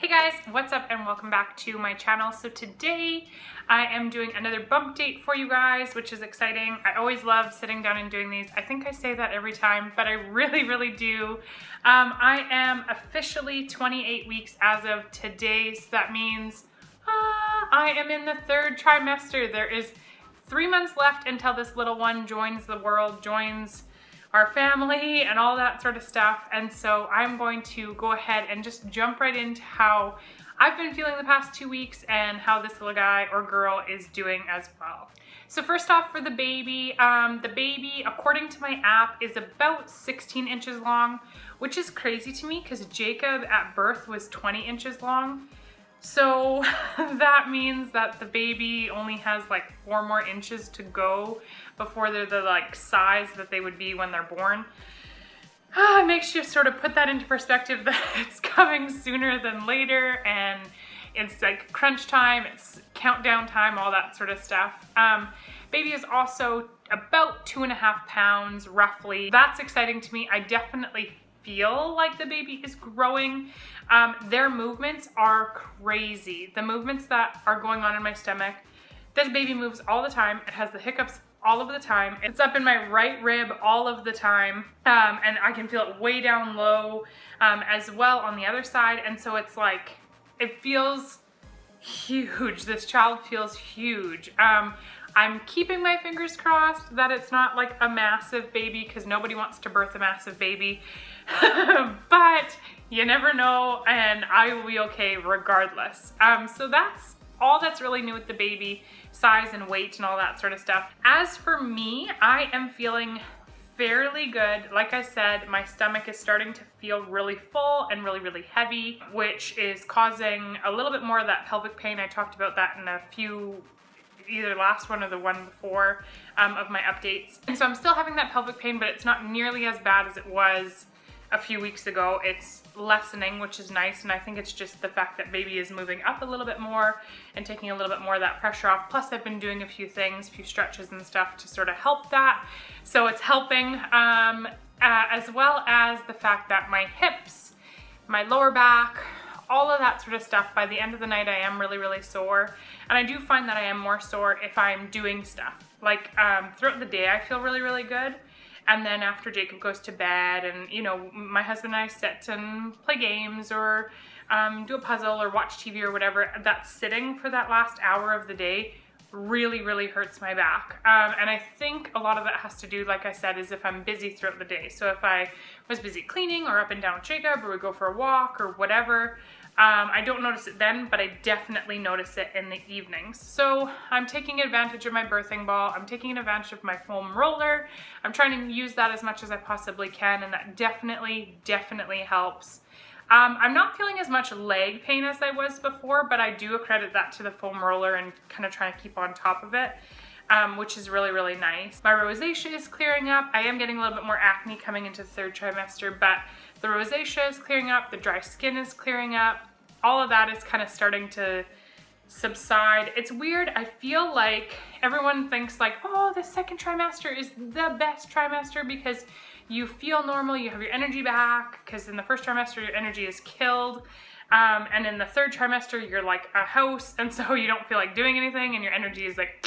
Hey guys, what's up and welcome back to my channel. So today I am doing another bump date for you guys, which is exciting. I always love sitting down and doing these. I think I say that every time, but I really do. I am officially 28 weeks as of today, so that means I am in the third trimester. There is 3 months left until this little one joins the world, joins our family and all that sort of stuff. And so I'm going to go ahead and just jump right into how I've been feeling the past 2 weeks and how this little guy or girl is doing as well. So first off, for the baby, according to my app, is about 16 inches long, which is crazy to me because Jacob at birth was 20 inches long. So that means that the baby only has like 4 more inches to go before they're the like size that they would be when they're born. It makes you sort of put that into perspective that it's coming sooner than later, and it's like crunch time, it's countdown time, all that sort of stuff. Baby is also about 2.5 pounds roughly. That's exciting to me. I definitely feel like the baby is growing. Their movements are crazy. The movements that are going on in my stomach, this baby moves all the time. It has the hiccups all of the time. It's up in my right rib all of the time. And I can feel it way down low as well on the other side. And so it's like, it feels huge. This child feels huge. I'm keeping my fingers crossed that it's not like a massive baby, because nobody wants to birth a massive baby. But you never know, and I will be okay regardless. So that's all that's really new with the baby, size and weight and all that sort of stuff. As for me, I am feeling fairly good. Like I said, my stomach is starting to feel really full and really heavy, which is causing a little bit more of that pelvic pain. I talked about that in a few, either last one or the one before of my updates. And so I'm still having that pelvic pain, but it's not nearly as bad as it was a few weeks ago. It's lessening, which is nice, and I think it's just the fact that baby is moving up a little bit more and taking a little bit more of that pressure off. Plus I've been doing a few things, a few stretches and stuff to sort of help that. So it's helping, as well as the fact that my hips, my lower back, all of that sort of stuff, by the end of the night I am really sore. And I do find that I am more sore if I'm doing stuff. Like throughout the day I feel really good. And then after Jacob goes to bed and, you know, my husband and I sit and play games or do a puzzle or watch TV or whatever, that sitting for that last hour of the day really hurts my back. And I think a lot of that has to do, like I said, is if I'm busy throughout the day. So if I was busy cleaning or up and down with Jacob, or we go for a walk or whatever, I don't notice it then, but I definitely notice it in the evenings. So I'm taking advantage of my birthing ball. I'm taking advantage of my foam roller. I'm trying to use that as much as I possibly can, and that definitely helps. I'm not feeling as much leg pain as I was before, but I do accredit that to the foam roller and kind of trying to keep on top of it, which is really nice. My rosacea is clearing up. I am getting a little bit more acne coming into the third trimester, but the rosacea is clearing up, the dry skin is clearing up. All of that is kind of starting to subside. It's weird. I feel like everyone thinks like, oh, the second trimester is the best trimester because you feel normal, you have your energy back, because in the first trimester your energy is killed. And in the third trimester you're like a house, and so you don't feel like doing anything and your energy is like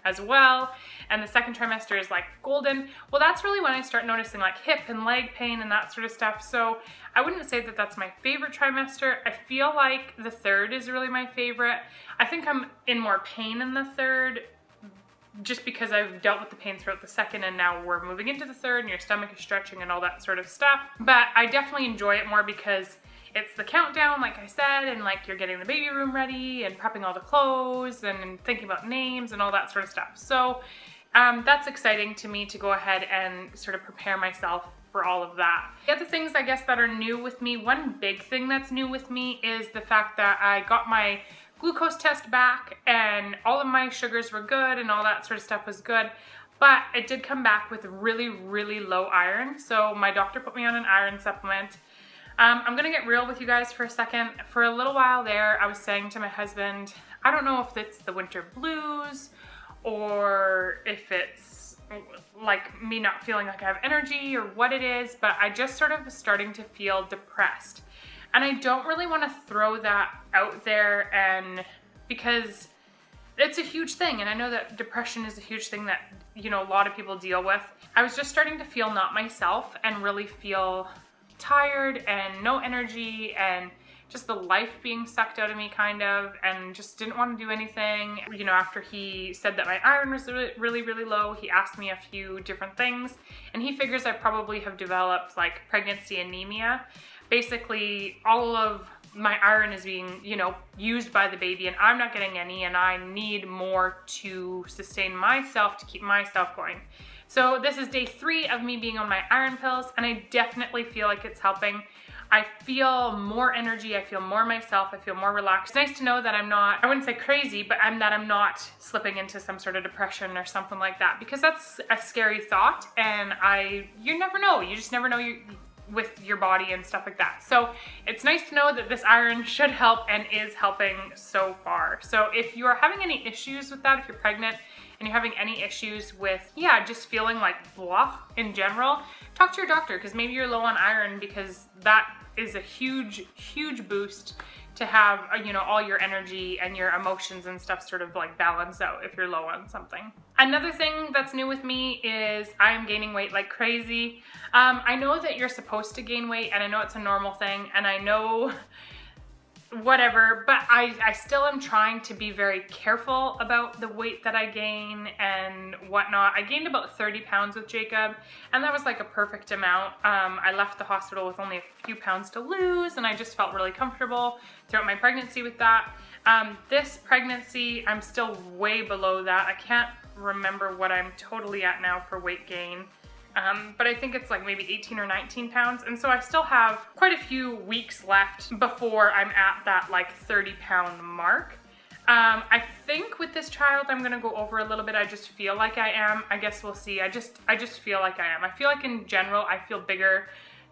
as well. And the second trimester is like golden. Well, that's really when I start noticing like hip and leg pain and that sort of stuff. So I wouldn't say that that's my favorite trimester. I feel like the third is really my favorite. I think I'm in more pain in the third just because I've dealt with the pain throughout the second, and now we're moving into the third and your stomach is stretching and all that sort of stuff. But I definitely enjoy it more because it's the countdown, like I said, and like you're getting the baby room ready and prepping all the clothes and thinking about names and all that sort of stuff. So that's exciting to me to go ahead and sort of prepare myself for all of that. The other things I guess that are new with me, one big thing that's new with me is the fact that I got my glucose test back and all of my sugars were good and all that sort of stuff was good. But it did come back with really low iron. So my doctor put me on an iron supplement. I'm gonna get real with you guys for a second. For a little while there, I was saying to my husband, I don't know if it's the winter blues or if it's like me not feeling like I have energy or what it is, but I just sort of was starting to feel depressed. And I don't really want to throw that out there, and because it's a huge thing, and I know that depression is a huge thing that, you know, a lot of people deal with. I was just starting to feel not myself and really feel tired and no energy and just the life being sucked out of me kind of, and just didn't want to do anything. You know, after he said that my iron was really, really low, he asked me a few different things, and he figures I probably have developed like pregnancy anemia. Basically, all of my iron is being, you know, used by the baby, and I'm not getting any, and I need more to sustain myself, to keep myself going. So this is day 3 of me being on my iron pills, and I definitely feel like it's helping. I feel more energy, I feel more myself, I feel more relaxed. It's nice to know that I'm not, I wouldn't say crazy, but I'm not slipping into some sort of depression or something like that, because that's a scary thought, and you never know. You just never know with your body and stuff like that. So it's nice to know that this iron should help and is helping so far. So if you are having any issues with that, if you're pregnant and you're having any issues with, yeah, just feeling like blah in general, talk to your doctor, because maybe you're low on iron, because that is a huge, huge boost to have, you know, all your energy and your emotions and stuff sort of like balance out if you're low on something. Another thing that's new with me is I am gaining weight like crazy. I know that you're supposed to gain weight, and I know it's a normal thing, and I know whatever, but I still am trying to be very careful about the weight that I gain and whatnot. I gained about 30 pounds with Jacob, and that was like a perfect amount. I left the hospital with only a few pounds to lose, and I just felt really comfortable throughout my pregnancy with that. This pregnancy, I'm still way below that. I can't remember what I'm totally at now for weight gain. But I think it's like maybe 18 or 19 pounds. And so I still have quite a few weeks left before I'm at that like 30-pound mark. I think with this child, I'm gonna go over a little bit. I just feel like I am. I guess we'll see. I just feel like I am. I feel like in general, I feel bigger.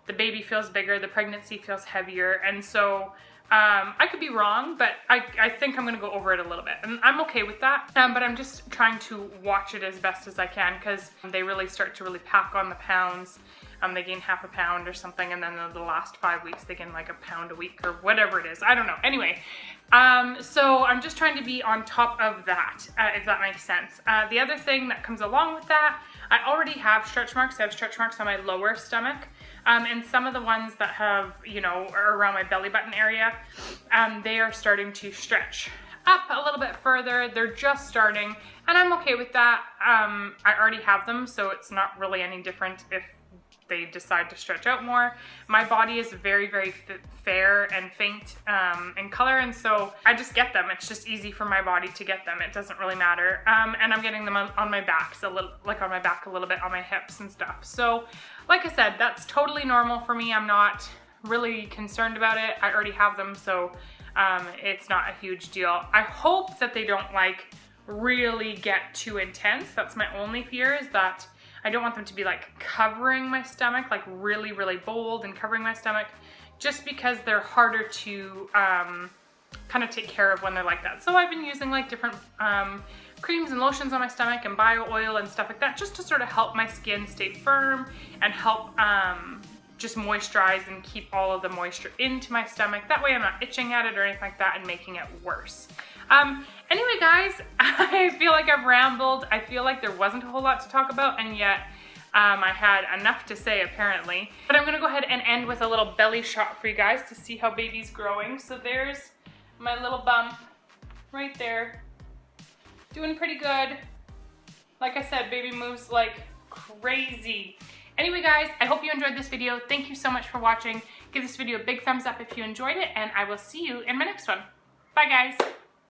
The baby feels bigger. The pregnancy feels heavier. And so I could be wrong, but I think I'm gonna go over it a little bit, and I'm okay with that. But I'm just trying to watch it as best as I can, because they really start to really pack on the pounds. They gain half a pound or something, and then the last 5 weeks they gain like a pound a week or whatever it is. I don't know. Anyway, so I'm just trying to be on top of that, if that makes sense. The other thing that comes along with that, I already have stretch marks. I have stretch marks on my lower stomach. And some of the ones that have, you know, are around my belly button area, they are starting to stretch up a little bit further. They're just starting, and I'm okay with that. I already have them, so it's not really any different if they decide to stretch out more. My body is very, very fair and faint in color, and so I just get them. It's just easy for my body to get them. It doesn't really matter. And I'm getting them on my back, so like on my back a little bit, on my hips and stuff. So like I said, that's totally normal for me. I'm not really concerned about it. I already have them, so it's not a huge deal. I hope that they don't like really get too intense. That's my only fear, is that I don't want them to be like covering my stomach, like really, really bold and covering my stomach, just because they're harder to kind of take care of when they're like that. So I've been using like different creams and lotions on my stomach and bio oil and stuff like that, just to sort of help my skin stay firm and help just moisturize and keep all of the moisture into my stomach. That way I'm not itching at it or anything like that and making it worse. Anyway, guys, I feel like I've rambled. I feel like there wasn't a whole lot to talk about, and yet I had enough to say apparently. But I'm gonna go ahead and end with a little belly shot for you guys to see how baby's growing. So there's my little bump right there. Doing pretty good. Like I said, baby moves like crazy. Anyway, guys, I hope you enjoyed this video. Thank you so much for watching. Give this video a big thumbs up if you enjoyed it, and I will see you in my next one. Bye, guys.